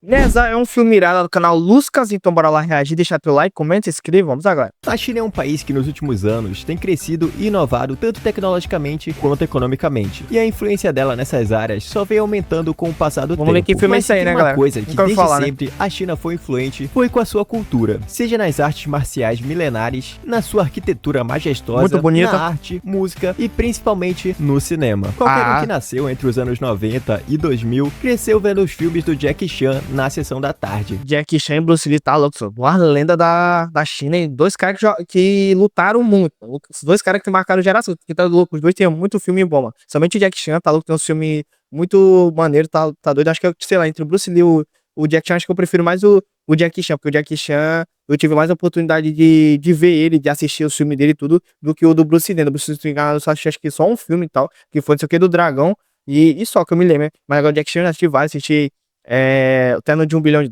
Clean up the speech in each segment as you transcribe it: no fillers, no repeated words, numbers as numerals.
Neza é um filme irado do canal Luscas, então bora lá reagir, deixar teu like, comenta, se inscreva, vamos agora. A China é um país que nos últimos anos tem crescido e inovado tanto tecnologicamente quanto economicamente. E a influência dela nessas áreas só vem aumentando com o passar do tempo. Vamos ver que filme é esse aí, né, galera? Uma coisa que Nunca ouvi desde falar, sempre a China foi influente foi com a sua cultura. Seja nas artes marciais milenares, na sua arquitetura majestosa, muito bonita, na arte, música e principalmente no cinema. Qualquer um que nasceu entre os anos 90 e 2000 cresceu vendo os filmes do Jackie Chan na sessão da tarde. Jackie Chan e Bruce Lee tá louco, uma lenda da China e dois caras que lutaram muito. Os dois caras que marcaram geração, que tá louco, os dois tem muito filme bom, mano. Somente o Jackie Chan tá louco, tem um filme muito maneiro, tá doido. Acho que, sei lá, entre o Bruce Lee e o Jackie Chan, acho que eu prefiro mais o Jackie Chan, porque o Jackie Chan, eu tive mais a oportunidade de ver ele, de assistir os filmes dele e tudo, do que o do Bruce Lee. Do Bruce Lee, eu só assisti, acho que só um filme e tal, que foi não sei o que, do Dragão, e só que eu me lembro, né? Mas agora o Jackie Chan eu assisti vários, assisti o Terno de $1 bilhão,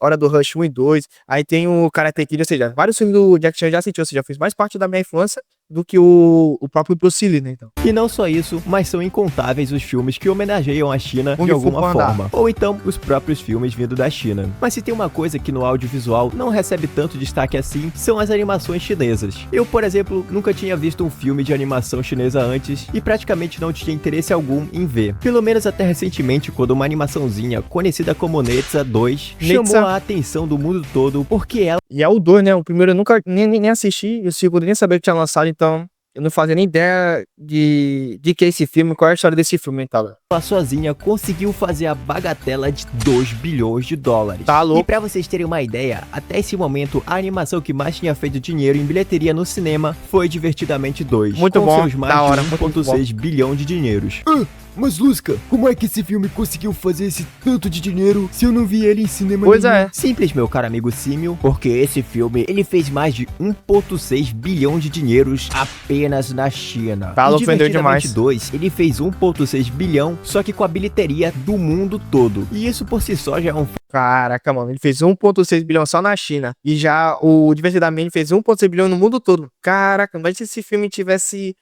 Hora do Rush 1 e 2, aí tem o Karate Kid, ou seja, vários filmes do Jackie Chan eu já assisti, ou seja, fez mais parte da minha infância do que o próprio Bruce Lee, né, então. E não só isso, mas são incontáveis os filmes que homenageiam a China de alguma forma. Ou então, os próprios filmes vindo da China. Mas se tem uma coisa que no audiovisual não recebe tanto destaque assim, são as animações chinesas. Eu, por exemplo, nunca tinha visto um filme de animação chinesa antes e praticamente não tinha interesse algum em ver. Pelo menos até recentemente, quando uma animaçãozinha conhecida como Netza 2 chamou a atenção do mundo todo porque ela... E é o 2, né? O primeiro eu nunca nem assisti, e o segundo nem sabia que tinha lançado, então eu não fazia nem ideia de que é esse filme, qual é a história desse filme e tal. Ela sozinha conseguiu fazer a bagatela de $2 bilhões. Tá louco. E pra vocês terem uma ideia, até esse momento, a animação que mais tinha feito dinheiro em bilheteria no cinema foi Divertidamente 2. Muito com bom, seus mais da hora, de 1,6 bilhão de dinheiros. Mas Lusca, como é que esse filme conseguiu fazer esse tanto de dinheiro se eu não vi ele em cinema Pois nenhum? é. Simples, meu caro amigo Símio, porque esse filme, ele fez mais de 1,6 bilhão de dinheiros apenas na China. Tá louco, vendeu demais. Divertidamente 2, ele fez 1,6 bilhão, só que com a bilheteria do mundo todo. E isso por si só já é um... Caraca, mano, ele fez 1,6 bilhão só na China. E já o Divertidamente fez 1,6 bilhão no mundo todo. Caraca, mas se esse filme tivesse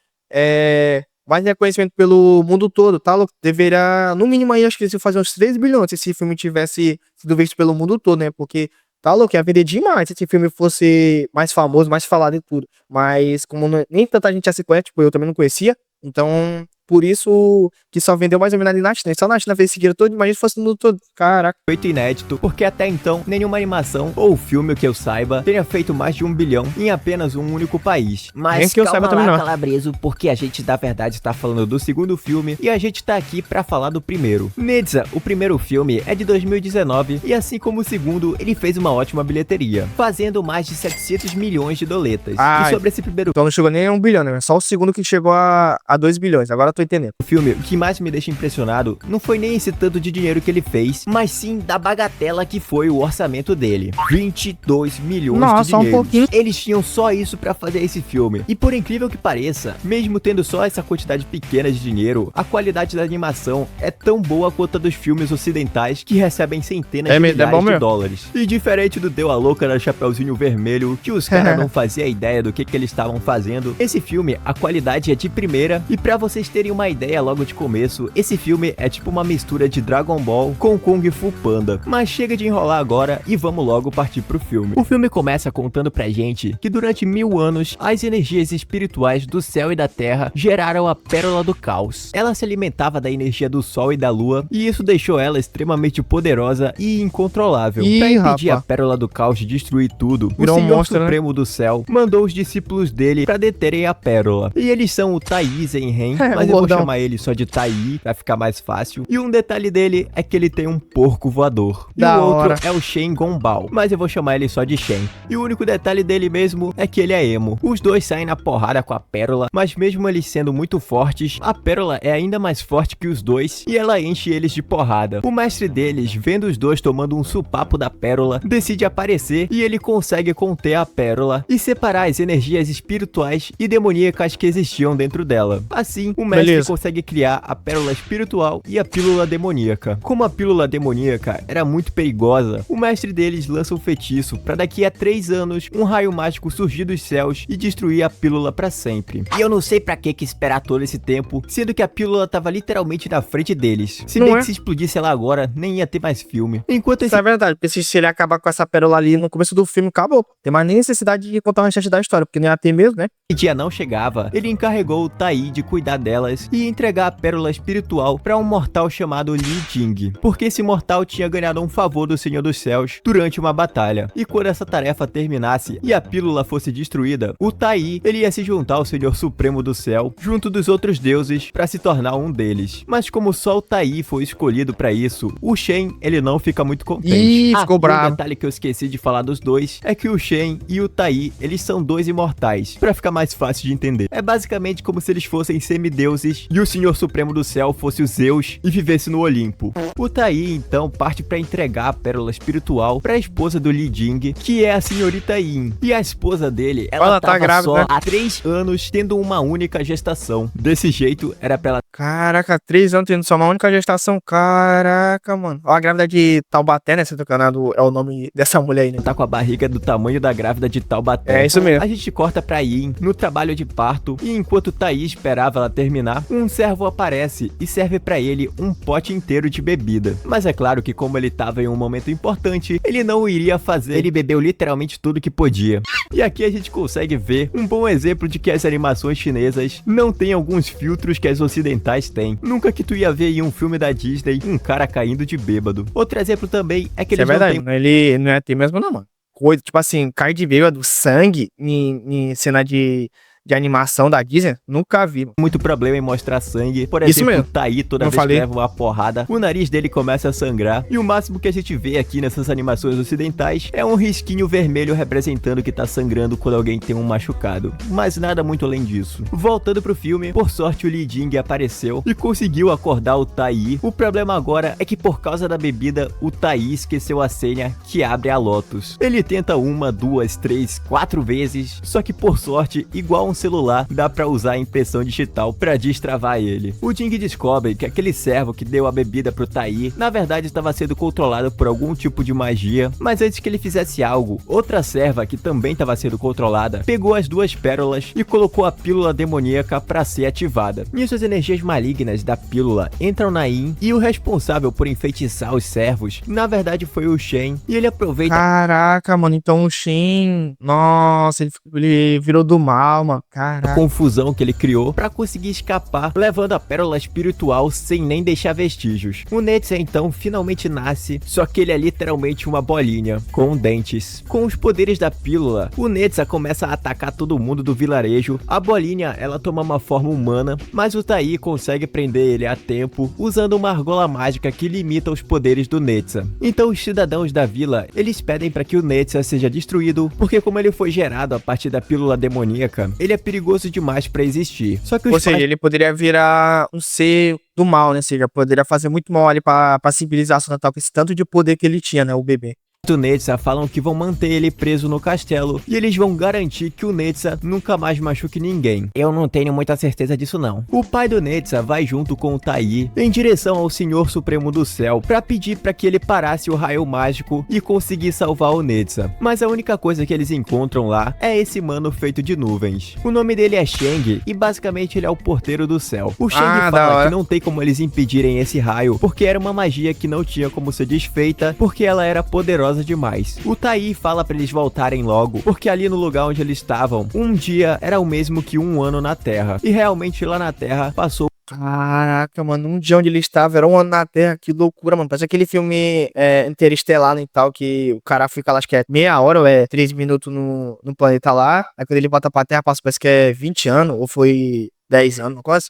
mais reconhecimento pelo mundo todo, tá louco? Deveria, no mínimo aí, acho que se fazer uns 3 bilhões se esse filme tivesse sido visto pelo mundo todo, né? Porque, tá louco, ia vender demais se esse filme fosse mais famoso, mais falado e tudo. Mas como nem tanta gente já se conhece, tipo, eu também não conhecia, então... Por isso que só vendeu mais ou menos ali na China. Só na China fez esse dinheiro todo, imagina se fosse no mundo todo. Caraca. Feito inédito, porque até então, nenhuma animação ou filme que eu saiba teria feito mais de 1 bilhão em apenas um único país. Mas nem que eu saiba também não. Calabreso, porque a gente, na verdade, tá falando do segundo filme e a gente tá aqui pra falar do primeiro. Netza, o primeiro filme, é de 2019 e assim como o segundo, ele fez uma ótima bilheteria, fazendo mais de 700 milhões de doletas. E sobre esse primeiro... Então não chegou nem a 1 bilhão, né? Só o segundo que chegou a 2 bilhões. Agora tô entendendo. O filme, o que mais me deixa impressionado não foi nem esse tanto de dinheiro que ele fez, mas sim da bagatela que foi o orçamento dele. 22 milhões de dinheiro. Um pouquinho. Eles tinham só isso pra fazer esse filme. E por incrível que pareça, mesmo tendo só essa quantidade pequena de dinheiro, a qualidade da animação é tão boa quanto a dos filmes ocidentais que recebem centenas de milhares de dólares. E diferente do Deu a Louca na Chapeuzinho Vermelho, que os caras não faziam ideia do que eles estavam fazendo, esse filme, a qualidade é de primeira. E pra vocês terem uma ideia logo de começo, esse filme é tipo uma mistura de Dragon Ball com Kung Fu Panda. Mas chega de enrolar agora e vamos logo partir pro filme. O filme começa contando pra gente que durante 1000 anos, as energias espirituais do céu e da terra geraram a Pérola do Caos. Ela se alimentava da energia do sol e da lua, e isso deixou ela extremamente poderosa e incontrolável. Pra impedir a Pérola do Caos de destruir tudo, o Senhor Supremo do Céu mandou os discípulos dele pra deterem a Pérola. E eles são o Tai Zen-Ren, mas eu vou chamar ele só de Tai, vai ficar mais fácil. E um detalhe dele é que ele tem um porco voador. E o outro é o Shen Gongbao, mas eu vou chamar ele só de Shen. E o único detalhe dele mesmo é que ele é emo. Os dois saem na porrada com a Pérola, mas mesmo eles sendo muito fortes, a Pérola é ainda mais forte que os dois e ela enche eles de porrada. O mestre deles, vendo os dois tomando um supapo da Pérola, decide aparecer e ele consegue conter a Pérola e separar as energias espirituais e demoníacas que existiam dentro dela. Assim, o mestre mestre consegue criar a pérola espiritual e a pílula demoníaca. Como a pílula demoníaca era muito perigosa, o mestre deles lança um feitiço para daqui a 3 anos um raio mágico surgir dos céus e destruir a pílula para sempre. E eu não sei pra que esperar todo esse tempo, sendo que a pílula tava literalmente na frente deles. Se bem que se explodisse ela agora, nem ia ter mais filme. Enquanto esse... Isso é verdade, porque se ele acabar com essa pérola ali no começo do filme, acabou. Tem mais nem necessidade de contar o restante da história, porque não ia ter mesmo, né? Esse dia não chegava, ele encarregou o Tai de cuidar delas e entregar a pérola espiritual para um mortal chamado Li Jing, porque esse mortal tinha ganhado um favor do Senhor dos Céus durante uma batalha. E quando essa tarefa terminasse e a pílula fosse destruída, o Tai, ele ia se juntar ao Senhor Supremo do Céu, junto dos outros deuses, para se tornar um deles. Mas como só o Tai foi escolhido para isso, o Shen, ele não fica muito contente. Ih, ficou bravo. Um detalhe que eu esqueci de falar dos dois é que o Shen e o Tai, eles são 2 imortais, para ficar mais fácil de entender. É basicamente como se eles fossem semideuses e o Senhor Supremo do Céu fosse o Zeus e vivesse no Olimpo. O Tai, então, parte para entregar a pérola espiritual para a esposa do Li Jing, que é a senhorita Yin. E a esposa dele, ela tava grávida, só há 3 anos tendo uma única gestação. Desse jeito, era pra ela... Caraca, 3 anos tendo só uma única gestação. Caraca, mano. Ó, a grávida de Taubaté, né? Se eu canado é o nome dessa mulher aí, né? Tá com a barriga do tamanho da grávida de Taubaté. É isso mesmo. A gente corta pra Yin no trabalho de parto e enquanto Tai esperava ela terminar, um servo aparece e serve pra ele um pote inteiro de bebida. Mas é claro que como ele tava em um momento importante, ele não o iria fazer. Ele bebeu literalmente tudo que podia. E aqui a gente consegue ver um bom exemplo de que as animações chinesas não têm alguns filtros que as ocidentais têm. Nunca que tu ia ver em um filme da Disney um cara caindo de bêbado. Outro exemplo também é que eles não têm... Ele não é ter mesmo não, mano. Coisa, tipo assim, cair de bêbado, sangue em cena de animação da Disney, nunca vi. Muito problema em mostrar sangue. Por exemplo, o Tai, toda vez que leva uma porrada, o nariz dele começa a sangrar. E o máximo que a gente vê aqui nessas animações ocidentais é um risquinho vermelho representando que tá sangrando quando alguém tem um machucado. Mas nada muito além disso. Voltando pro filme, por sorte o Li Jing apareceu e conseguiu acordar o Tai. O problema agora é que por causa da bebida, o Tai esqueceu a senha que abre a Lotus. Ele tenta 1, 2, 3, 4 vezes, só que por sorte, igual um celular, dá pra usar a impressão digital pra destravar ele. O Jing descobre que aquele servo que deu a bebida pro Tai, na verdade estava sendo controlado por algum tipo de magia, mas antes que ele fizesse algo, outra serva que também estava sendo controlada, pegou as 2 pérolas e colocou a pílula demoníaca pra ser ativada. Nisso as energias malignas da pílula entram na Yin e o responsável por enfeitiçar os servos, na verdade foi o Shen, e ele aproveita... Caraca, mano, então o Shen... Nossa, ele virou do mal, mano. Caraca. A confusão que ele criou pra conseguir escapar, levando a pérola espiritual sem nem deixar vestígios. O Netza então finalmente nasce, só que ele é literalmente uma bolinha, com dentes. Com os poderes da pílula, o Netza começa a atacar todo mundo do vilarejo. A bolinha, ela toma uma forma humana, mas o Tai consegue prender ele a tempo, usando uma argola mágica que limita os poderes do Netza. Então os cidadãos da vila, eles pedem para que o Netza seja destruído, porque como ele foi gerado a partir da pílula demoníaca, ele é perigoso demais pra existir. Só que Ou seja, ele poderia virar um ser do mal, né? Ou seja, poderia fazer muito mal ali pra civilização natal, com esse tanto de poder que ele tinha, né? O bebê. O Netza falam que vão manter ele preso no castelo e eles vão garantir que o Netza nunca mais machuque ninguém. Eu não tenho muita certeza disso não. O pai do Netza vai junto com o Tai em direção ao Senhor Supremo do Céu para pedir para que ele parasse o raio mágico e conseguir salvar o Netza. Mas a única coisa que eles encontram lá é esse mano feito de nuvens. O nome dele é Sheng e basicamente ele é o porteiro do céu. O Sheng fala que não tem como eles impedirem esse raio porque era uma magia que não tinha como ser desfeita porque ela era poderosa demais. O Tai fala pra eles voltarem logo, porque ali no lugar onde eles estavam, um dia era o mesmo que 1 ano na Terra. E realmente lá na Terra passou... Caraca, mano, um dia onde ele estava era 1 ano na Terra, que loucura, mano. Parece aquele filme Interestelar e tal, que o cara fica lá, acho que é meia hora ou é 3 minutos no planeta lá, aí quando ele volta pra Terra, parece que é 20 anos, ou foi 10 anos, quase.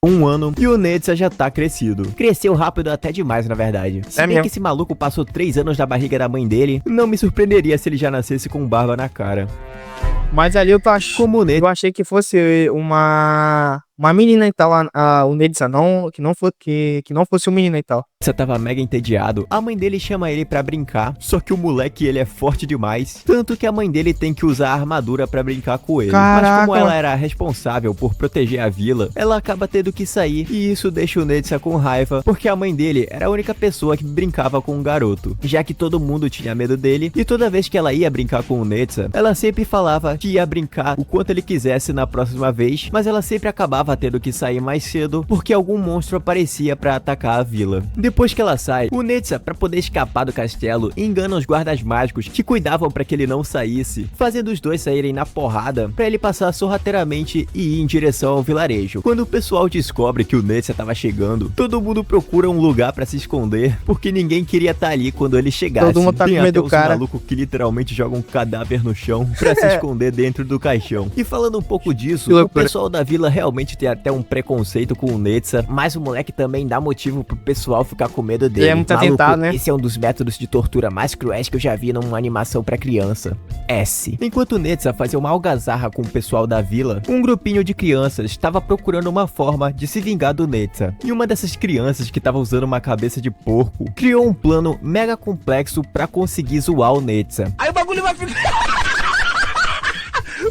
1 ano e o Netza já tá crescido. Cresceu rápido até demais, na verdade. Se bem que esse maluco passou 3 anos na barriga da mãe dele, não me surpreenderia se ele já nascesse com barba na cara. Mas ali eu achei que fosse uma uma menina e tal, o Netza, não, que não fosse um menino e tal. Você tava mega entediado, a mãe dele chama ele pra brincar, só que o moleque ele é forte demais, tanto que a mãe dele tem que usar a armadura pra brincar com ele. Caraca. Mas como ela era responsável por proteger a vila, ela acaba tendo que sair e isso deixa o Netza com raiva, porque a mãe dele era a única pessoa que brincava com o garoto, já que todo mundo tinha medo dele e toda vez que ela ia brincar com o Netza, ela sempre falava que ia brincar o quanto ele quisesse na próxima vez, mas ela sempre acabava tendo que sair mais cedo porque algum monstro aparecia pra atacar a vila. Depois que ela sai, o Netza, pra poder escapar do castelo, engana os guardas mágicos que cuidavam pra que ele não saísse, fazendo os dois saírem na porrada pra ele passar sorrateiramente e ir em direção ao vilarejo. Quando o pessoal descobre que o Netza tava chegando, todo mundo procura um lugar pra se esconder, porque ninguém queria estar ali quando ele chegasse. Todo mundo tá com medo do cara. Maluco que literalmente joga um cadáver no chão pra se esconder dentro do caixão. E falando um pouco disso, o pessoal da vila realmente tem até um preconceito com o Netza, mas o moleque também dá motivo pro pessoal ficar com medo dele. Ele é muito atentado, né? Esse é um dos métodos de tortura mais cruéis que eu já vi numa animação pra criança. S. Enquanto o Netza fazia uma algazarra com o pessoal da vila, um grupinho de crianças estava procurando uma forma de se vingar do Netza. E uma dessas crianças que estava usando uma cabeça de porco, criou um plano mega complexo pra conseguir zoar o Netza. Aí o bagulho vai ficar...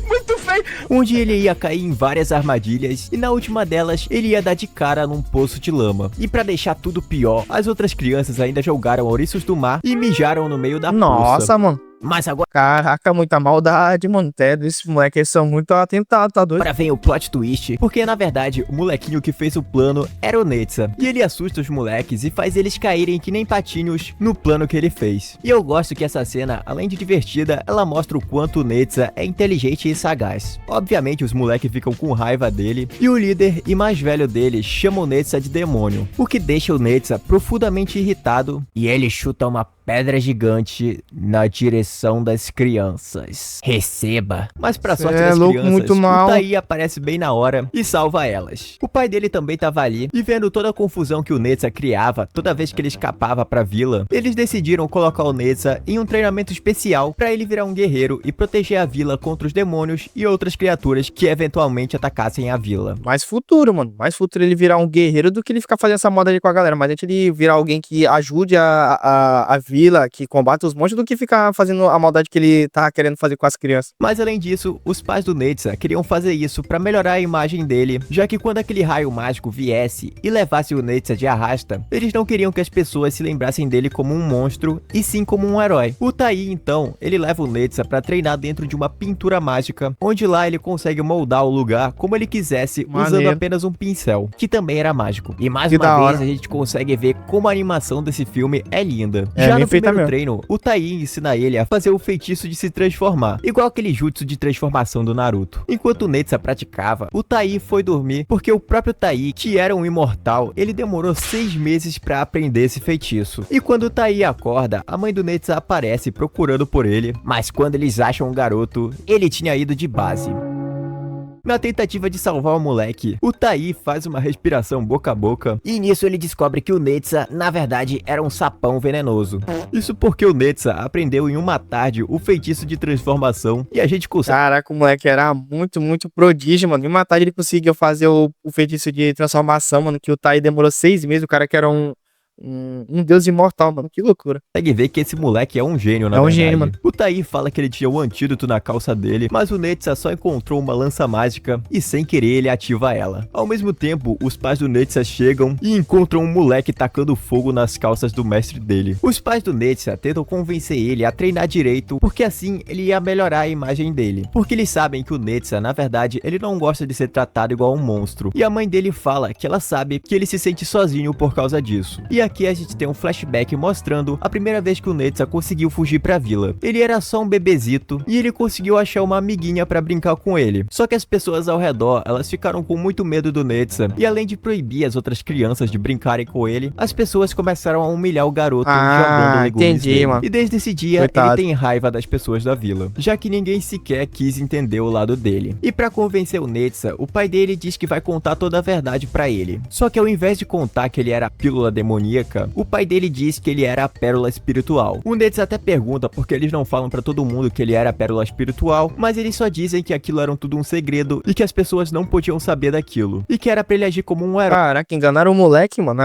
muito feio, onde ele ia cair em várias armadilhas e na última delas ele ia dar de cara num poço de lama. E pra deixar tudo pior, as outras crianças ainda jogaram ouriços do mar e mijaram no meio da poça. Nossa, mano. Mas agora... Caraca, muita maldade, mano. Esses moleques eles são muito atentados, tá doido? Agora vem o plot twist, porque na verdade o molequinho que fez o plano era o Netza. E ele assusta os moleques e faz eles caírem que nem patinhos no plano que ele fez. E eu gosto que essa cena, além de divertida, ela mostra o quanto o Netza é inteligente e sagaz. Obviamente os moleques ficam com raiva dele e o líder e mais velho dele chama o Netza de demônio, o que deixa o Netza profundamente irritado e ele chuta uma pedra gigante na direção das crianças. Receba! Mas pra sorte das crianças, muito mal. o Tai aparece bem na hora e salva elas. O pai dele também tava ali e vendo toda a confusão que o Netza criava toda vez que ele escapava pra vila, eles decidiram colocar o Netza em um treinamento especial pra ele virar um guerreiro e proteger a vila contra os demônios e outras criaturas que eventualmente atacassem a vila. Mais futuro, mano. Mais futuro ele virar um guerreiro do que ele ficar fazendo essa moda ali com a galera. Mas antes ele virar alguém que ajude a vila, que combate os monstros, do que ficar fazendo a maldade que ele tá querendo fazer com as crianças. Mas além disso, os pais do Netza queriam fazer isso pra melhorar a imagem dele, já que quando aquele raio mágico viesse e levasse o Netza de arrasta, eles não queriam que as pessoas se lembrassem dele como um monstro, e sim como um herói. O Tai, então, ele leva o Netza pra treinar dentro de uma pintura mágica, onde lá ele consegue moldar o lugar como ele quisesse, usando apenas um pincel, que também era mágico. E mais uma vez a gente consegue ver como a animação desse filme é linda. Já no primeiro treino, o Tai ensina ele a fazer o feitiço de se transformar, igual aquele jutsu de transformação do Naruto. Enquanto o Netza praticava, o Tai foi dormir porque o próprio Tai, que era um imortal, ele demorou 6 meses pra aprender esse feitiço. E quando o Tai acorda, a mãe do Netza aparece procurando por ele, mas quando eles acham o garoto, ele tinha ido de base. Na tentativa de salvar o moleque, o Tai faz uma respiração boca a boca e nisso ele descobre que o Netza, na verdade, era um sapão venenoso. Isso porque o Netza aprendeu em uma tarde o feitiço de transformação e a gente consegue... Caraca, o moleque era muito prodígio, mano. Em uma tarde ele conseguiu fazer o feitiço de transformação, mano, que o Tai demorou 6 meses, o cara que era um deus imortal, mano. Que loucura. Consegue ver que esse moleque é um gênio, na verdade. É um gênio, mano. O Tai fala que ele tinha um antídoto na calça dele, mas o Netza só encontrou uma lança mágica e sem querer ele ativa ela. Ao mesmo tempo, os pais do Netza chegam e encontram um moleque tacando fogo nas calças do mestre dele. Os pais do Netza tentam convencer ele a treinar direito, porque assim ele ia melhorar a imagem dele. Porque eles sabem que o Netza, na verdade, ele não gosta de ser tratado igual um monstro. E a mãe dele fala que ela sabe que ele se sente sozinho por causa disso. E aqui a gente tem um flashback mostrando a primeira vez que o Netza conseguiu fugir pra vila. Ele era só um bebezito e ele conseguiu achar uma amiguinha pra brincar com ele. Só que as pessoas ao redor, elas ficaram com muito medo do Netza e além de proibir as outras crianças de brincarem com ele, as pessoas começaram a humilhar o garoto jogando legumes dele. Mano. E desde esse dia, ele tem raiva das pessoas da vila, já que ninguém sequer quis entender o lado dele. E pra convencer o Netza, o pai dele diz que vai contar toda a verdade pra ele. Só que ao invés de contar que ele era a pílula demoníaca, demoníaca, o pai dele diz que ele era a pérola espiritual. O Netsa até pergunta porque eles não falam pra todo mundo que ele era a pérola espiritual, mas eles só dizem que aquilo era tudo um segredo e que as pessoas não podiam saber daquilo, e que era pra ele agir como um herói. Caraca, enganaram o moleque, mano.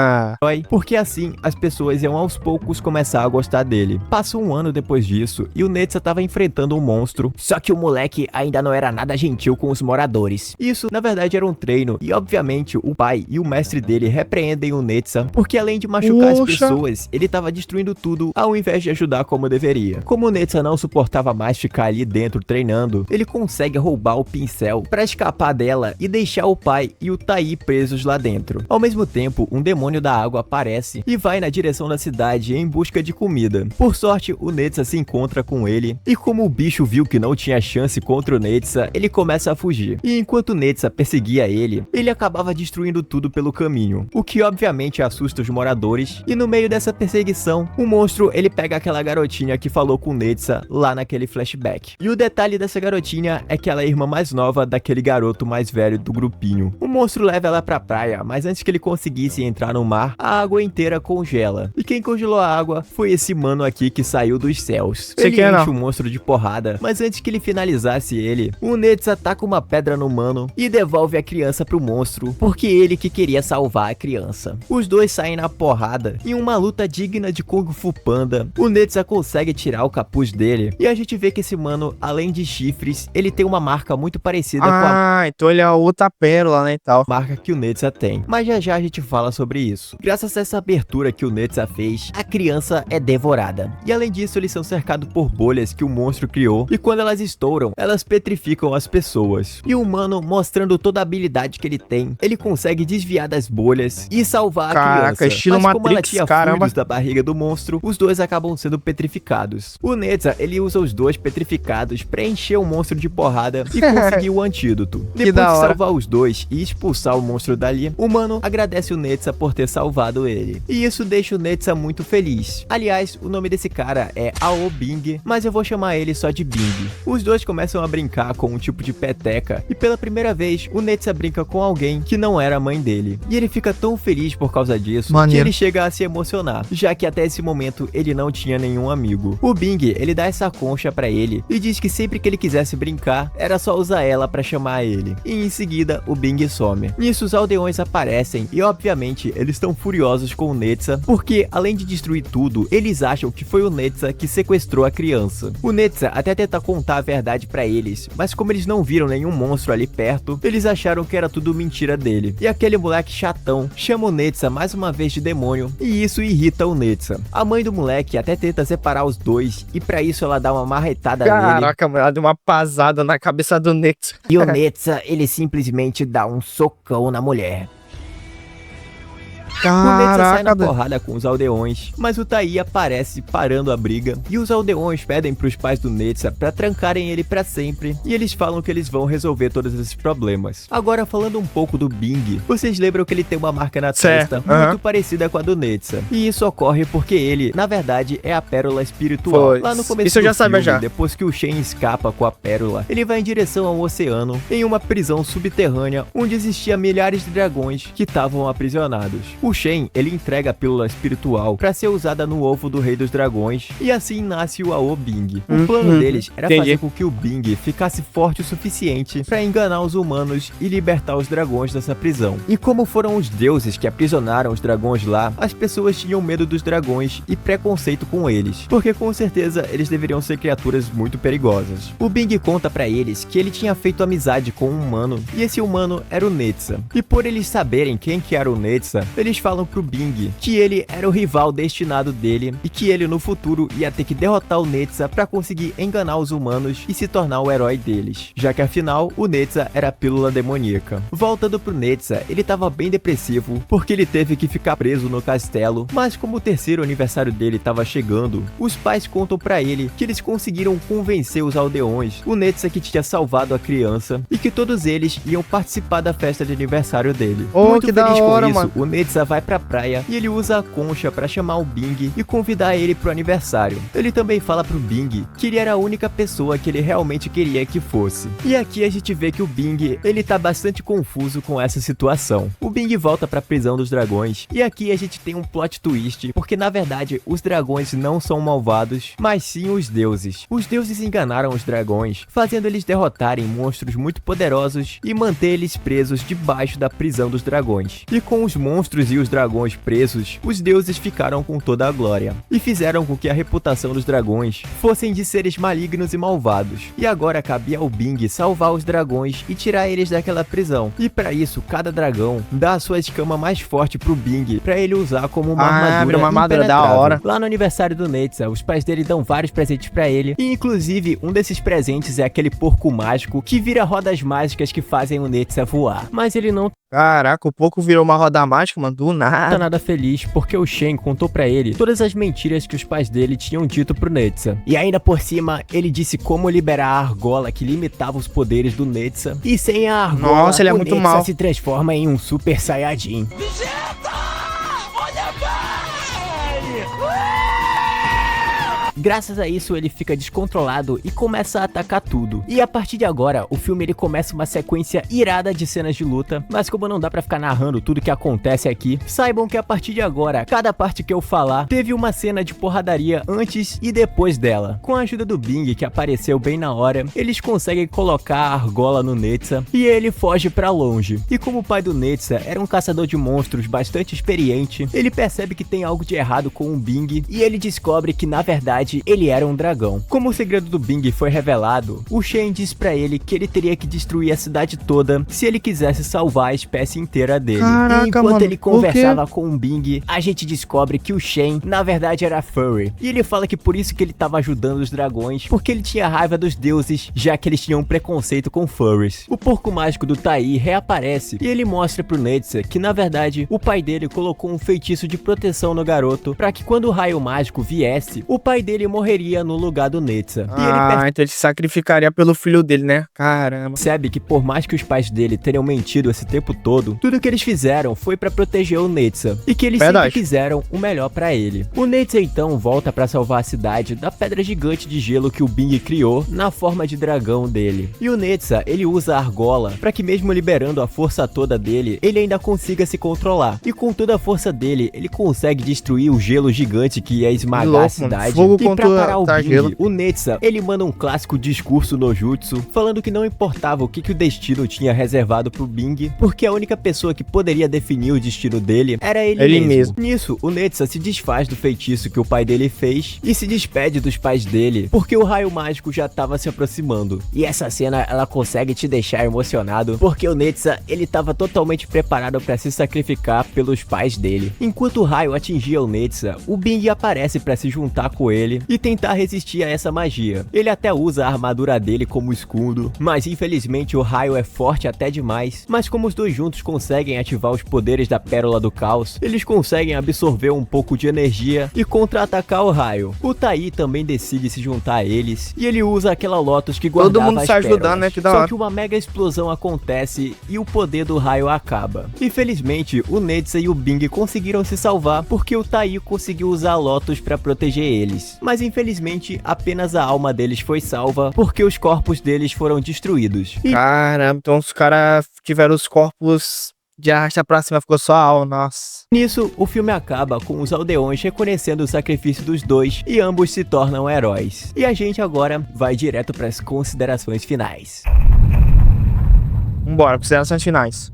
Porque assim as pessoas iam aos poucos começar a gostar dele. Passou um ano depois disso e o Netsa tava enfrentando um monstro, só que o moleque ainda não era nada gentil com os moradores. Isso na verdade era um treino e obviamente o pai e o mestre dele repreendem o Netsa porque além de machucar as pessoas, ele tava destruindo tudo ao invés de ajudar como deveria. Como o Netsa não suportava mais ficar ali dentro treinando, ele consegue roubar o pincel pra escapar dela e deixar o pai e o Tai presos lá dentro. Ao mesmo tempo, um demônio da água aparece e vai na direção da cidade em busca de comida. Por sorte, o Netsa se encontra com ele e como o bicho viu que não tinha chance contra o Netsa, ele começa a fugir. E enquanto o Netsa perseguia ele, ele acabava destruindo tudo pelo caminho, o que obviamente assusta os moradores. E no meio dessa perseguição, o monstro ele pega aquela garotinha que falou com o Netsa lá naquele flashback. E o detalhe dessa garotinha é que ela é a irmã mais nova daquele garoto mais velho do grupinho. O monstro leva ela pra praia, mas antes que ele conseguisse entrar no mar, a água inteira congela. E quem congelou a água foi esse mano aqui que saiu dos céus. Ele enche o monstro de porrada, mas antes que ele finalizasse ele, o Netsa taca uma pedra no mano e devolve a criança pro monstro, porque ele que queria salvar a criança. Os dois saem na porrada em uma luta digna de Kung Fu Panda. O Netsa consegue tirar o capuz dele e a gente vê que esse mano, além de chifres, ele tem uma marca muito parecida com a então ele é outra pérola, né, e tal. marca que o Netsa tem. Mas já já a gente fala sobre isso. Graças a essa abertura que o Netsa fez, a criança é devorada. E além disso, eles são cercados por bolhas que o monstro criou e quando elas estouram, elas petrificam as pessoas. E o humano, mostrando toda a habilidade que ele tem, ele consegue desviar das bolhas e salvar a criança. Estilo mas como ela Matrix, tinha fluidos da barriga do monstro, os dois acabam sendo petrificados. O Netsa, ele usa os dois petrificados pra encher o monstro de porrada e conseguir o antídoto. Depois de salvar os dois e expulsar o monstro dali, o humano agradece o Netsa por ter salvado ele. E isso deixa o Netsa muito feliz. Aliás, o nome desse cara é Ao Bing, mas eu vou chamar ele só de Bing. Os dois começam a brincar com um tipo de peteca e pela primeira vez o Netsa brinca com alguém que não era a mãe dele. E ele fica tão feliz por causa disso que ele chega a se emocionar, já que até esse momento ele não tinha nenhum amigo. O Bing, ele dá essa concha pra ele e diz que sempre que ele quisesse brincar, era só usar ela pra chamar ele. E em seguida, o Bing some. Nisso, os aldeões aparecem e obviamente eles estão furiosos com o Netsa, porque além de destruir tudo, eles acham que foi o Netsa que sequestrou a criança. O Netsa até tenta contar a verdade pra eles, mas como eles não viram nenhum monstro ali perto, eles acharam que era tudo mentira dele. E aquele moleque chatão chama o Netsa mais uma vez de demônio, e isso irrita o Netsa. A mãe do moleque até tenta separar os dois, e pra isso ela dá uma marretada nele. Caraca, mano, ela deu uma pasada na cabeça do Netsa. E o Netsa, ele simplesmente dá um socão na mulher. O Netsa sai na porrada com os aldeões, mas o Tai aparece parando a briga e os aldeões pedem pros pais do Netsa pra trancarem ele pra sempre e eles falam que eles vão resolver todos esses problemas. Agora falando um pouco do Bing, vocês lembram que ele tem uma marca na testa muito parecida com a do Netsa e isso ocorre porque ele, na verdade, é a pérola espiritual. Lá no começo isso eu já sabia já. Depois que o Shen escapa com a pérola, ele vai em direção ao oceano em uma prisão subterrânea onde existia milhares de dragões que estavam aprisionados. O Shen, ele entrega a pílula espiritual para ser usada no ovo do Rei dos Dragões e assim nasce o Ao Bing. O plano deles era fazer com que o Bing ficasse forte o suficiente para enganar os humanos e libertar os dragões dessa prisão. E como foram os deuses que aprisionaram os dragões lá, as pessoas tinham medo dos dragões e preconceito com eles, porque com certeza eles deveriam ser criaturas muito perigosas. O Bing conta para eles que ele tinha feito amizade com um humano e esse humano era o Netsa. E por eles saberem quem que era o Netsa, eles falam pro Bing que ele era o rival destinado dele e que ele no futuro ia ter que derrotar o Netsa para conseguir enganar os humanos e se tornar o herói deles, já que afinal o Netsa era a pílula demoníaca. Voltando pro Netsa, ele tava bem depressivo porque ele teve que ficar preso no castelo, mas como o terceiro aniversário dele tava chegando, os pais contam pra ele que eles conseguiram convencer os aldeões, o Netsa que tinha salvado a criança e que todos eles iam participar da festa de aniversário dele. Muito que feliz da hora, com isso, mano. o Netsa Netsa vai pra praia e ele usa a concha pra chamar o Bing e convidar ele pro aniversário. Ele também fala pro Bing que ele era a única pessoa que ele realmente queria que fosse. E aqui a gente vê que o Bing, ele tá bastante confuso com essa situação. O Bing volta pra prisão dos dragões e aqui a gente tem um plot twist, porque na verdade os dragões não são malvados, mas sim os deuses. Os deuses enganaram os dragões, fazendo eles derrotarem monstros muito poderosos e manter eles presos debaixo da prisão dos dragões. E com os monstros e os dragões presos, os deuses ficaram com toda a glória e fizeram com que a reputação dos dragões fossem de seres malignos e malvados. E agora cabia ao Bing salvar os dragões e tirar eles daquela prisão. E para isso, cada dragão dá a sua escama mais forte pro Bing, para ele usar como uma armadura da hora. Lá no aniversário do Netsa, os pais dele dão vários presentes para ele, e inclusive um desses presentes é aquele porco mágico que vira rodas mágicas que fazem o Netsa voar. Mas ele não Caraca, o porco virou uma roda mágica, mano, do tá nada. nada feliz porque o Shen contou pra ele todas as mentiras que os pais dele tinham dito pro Netsa. E ainda por cima, ele disse como liberar a argola que limitava os poderes do Netsa. E sem a argola, Nossa, ele é o muito Netsa mal. se transforma em um Super Saiyajin. Graças a isso, ele fica descontrolado e começa a atacar tudo. E a partir de agora, o filme ele começa uma sequência irada de cenas de luta, mas como não dá pra ficar narrando tudo que acontece aqui, saibam que a partir de agora, cada parte que eu falar, teve uma cena de porradaria antes e depois dela. Com a ajuda do Bing, que apareceu bem na hora, eles conseguem colocar a argola no Netsa e ele foge pra longe. E como o pai do Netsa era um caçador de monstros bastante experiente, ele percebe que tem algo de errado com o Bing e ele descobre que na verdade ele era um dragão. Como o segredo do Bing foi revelado, o Shen diz pra ele que ele teria que destruir a cidade toda se ele quisesse salvar a espécie inteira dele. Caraca, e enquanto mano, ele conversava com o Bing, a gente descobre que o Shen na verdade era furry. E ele fala que por isso que ele tava ajudando os dragões, porque ele tinha raiva dos deuses, já que eles tinham um preconceito com furries. O porco mágico do Tai reaparece e ele mostra pro Netsa que na verdade o pai dele colocou um feitiço de proteção no garoto, pra que quando o raio mágico viesse, o pai dele morreria no lugar do Netsa. E ele Então ele se sacrificaria pelo filho dele, né? Caramba. percebe que por mais que os pais dele tenham mentido esse tempo todo, tudo que eles fizeram foi pra proteger o Netsa e que eles Verdade. sempre quiseram o melhor pra ele. O Netsa então volta pra salvar a cidade da pedra gigante de gelo que o Bing criou na forma de dragão dele. E o Netsa, ele usa a argola pra que mesmo liberando a força toda dele, ele ainda consiga se controlar. E com toda a força dele, ele consegue destruir o gelo gigante que ia esmagar Louco, a cidade. mano. Fogo E pra parar o Bing, gelo. o Netsa, ele manda um clássico discurso no jutsu, falando que não importava o que o destino tinha reservado pro Bing, porque a única pessoa que poderia definir o destino dele era ele mesmo. Nisso, o Netsa se desfaz do feitiço que o pai dele fez e se despede dos pais dele, porque o raio mágico já tava se aproximando. E essa cena, ela consegue te deixar emocionado, porque o Netsa, ele tava totalmente preparado pra se sacrificar pelos pais dele. Enquanto o raio atingia o Netsa, o Bing aparece pra se juntar com ele e tentar resistir a essa magia. Ele até usa a armadura dele como escudo, mas infelizmente o raio é forte até demais. Mas como os dois juntos conseguem ativar os poderes da Pérola do Caos, eles conseguem absorver um pouco de energia e contra-atacar o raio. O Tai também decide se juntar a eles e ele usa aquela Lotus que guardava Todo mundo as se ajudando, pérolas. né? Que da Só hora. que uma mega explosão acontece e o poder do raio acaba. Infelizmente, o Netsa e o Bing conseguiram se salvar porque o Tai conseguiu usar a Lotus pra proteger eles. Mas infelizmente, apenas a alma deles foi salva porque os corpos deles foram destruídos. E Caramba, então os caras tiveram os corpos de arrasta pra cima, ficou só a alma, nossa. nisso, o filme acaba com os aldeões reconhecendo o sacrifício dos dois e ambos se tornam heróis. E a gente agora vai direto para as considerações finais. Vambora, considerações finais.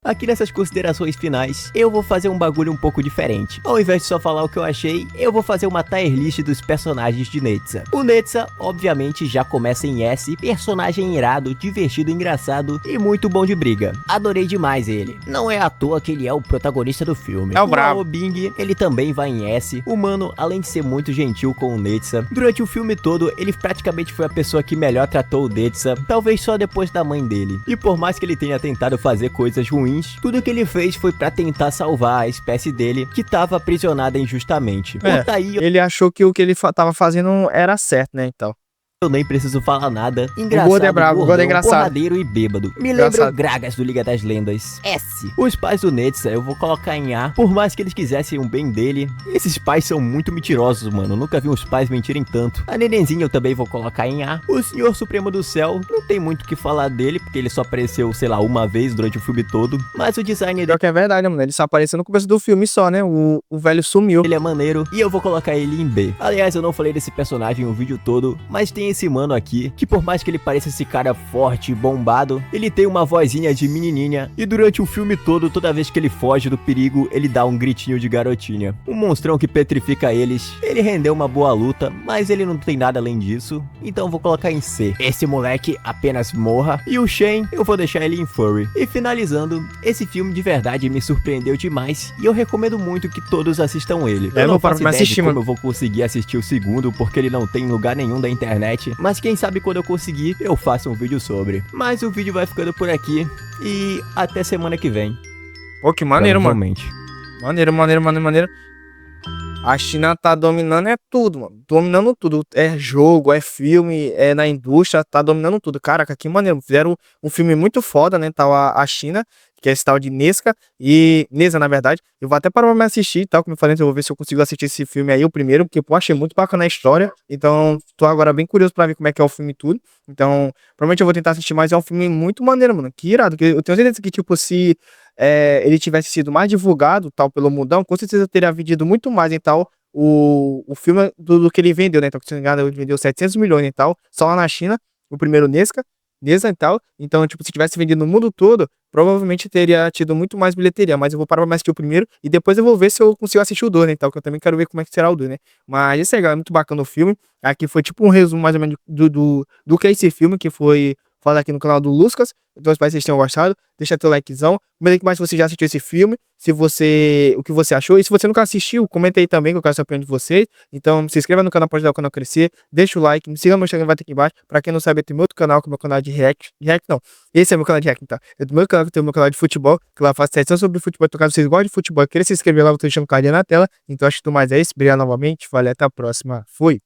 Aqui nessas considerações finais, eu vou fazer um bagulho um pouco diferente. Ao invés de só falar o que eu achei, eu vou fazer uma tier list dos personagens de Netsa. O Netsa, obviamente, já começa em S, personagem irado, divertido, engraçado e muito bom de briga. Adorei demais ele. Não é à toa que ele é o protagonista do filme. É o brabo. O Bing, ele também vai em S. O mano, além de ser muito gentil com o Netsa, durante o filme todo, ele praticamente foi a pessoa que melhor tratou o Netsa, talvez só depois da mãe dele. E por mais que ele tenha tentado fazer coisas ruins, tudo que ele fez foi pra tentar salvar a espécie dele, que tava aprisionada injustamente. O Tai, Ele achou que o que ele tava fazendo era certo, né, então. Eu nem preciso falar nada. O Engraçado, gordo é brabo, o gordo é gordão, engraçado. porradeiro e bêbado. Me lembra Engraçado. o Gragas do Liga das Lendas. S. Os pais do Netsa eu vou colocar em A. Por mais que eles quisessem o bem dele, esses pais são muito mentirosos, mano. Eu nunca vi uns pais mentirem tanto. A Nenenzinha eu também vou colocar em A. O Senhor Supremo do Céu, não tem muito o que falar dele, porque ele só apareceu, sei lá, uma vez durante o filme todo. Mas o design dele Pior que é verdade, mano. Ele só apareceu no começo do filme só, né? O velho sumiu. é maneiro e eu vou colocar ele em B. Aliás, eu não falei desse personagem o vídeo todo, mas tem esse mano aqui, que por mais que ele pareça esse cara forte e bombado, ele tem uma vozinha de menininha e durante o filme todo, toda vez que ele foge do perigo, ele dá um gritinho de garotinha. Um monstrão que petrifica eles. Ele rendeu uma boa luta, mas ele não tem nada além disso, então eu vou colocar em C. Esse moleque apenas morra. E o Shane, eu vou deixar ele em Furry. E finalizando, esse filme de verdade me surpreendeu demais e eu recomendo muito que todos assistam ele. Eu não faço ideia de como eu vou conseguir assistir o segundo, porque ele não tem em lugar nenhum da internet, mas quem sabe quando eu conseguir, eu faço um vídeo sobre. Mas o vídeo vai ficando por aqui e até semana que vem. Pô, que maneiro, mano. Provavelmente. Maneiro. A China tá dominando tudo, mano. Dominando tudo. É jogo, é filme, é na indústria, tá dominando tudo. Caraca, que maneiro. Fizeram um filme muito foda, né? Tal a China, que é esse tal de Nesca. E Nesa, na verdade. Eu vou até parar pra me assistir, tal, como eu falei, eu vou ver se eu consigo assistir esse filme aí, o primeiro, porque, pô, achei muito bacana a história. Então, tô agora bem curioso pra ver como é que é o filme e tudo. Então, provavelmente eu vou tentar assistir mais. É um filme muito maneiro, mano. Que irado. Que eu tenho certeza que, tipo, se ele tivesse sido mais divulgado, tal, pelo mundão, com certeza teria vendido muito mais, e tal, o filme do que ele vendeu, né? Então, se não me engano, ele vendeu 700 milhões e tal, só lá na China, o primeiro Nesa e tal. Então, tipo, se tivesse vendido no mundo todo, provavelmente teria tido muito mais bilheteria. Mas eu vou parar pra assistir o primeiro e depois eu vou ver se eu consigo assistir o 2, né? Então, que eu também quero ver como é que será o 2, né? Mas isso é legal, é muito bacana o filme. Aqui foi tipo um resumo mais ou menos do que é esse filme, que foi falado aqui no canal do Lucas. Então, espero que vocês tenham gostado. Deixa teu likezão. Comenta que mais você já assistiu esse filme. O que você achou. E se você nunca assistiu, comenta aí também, que eu quero saber a opinião de vocês. Então, se inscreva no canal para ajudar o canal a crescer. Deixa o like. Me siga no meu Instagram, vai ter aqui embaixo. Pra quem não sabe, tem meu outro canal, que é o meu canal de react. React não. Esse é meu canal de react, tá? É do meu canal, que tem o meu canal de futebol, que lá eu faço sessão sobre futebol. Então, caso vocês gostem de futebol e queiram se inscrever lá, eu tô deixando o cardinal na tela. Então, acho que tudo mais é isso. Obrigado novamente. Valeu, até a próxima. Fui.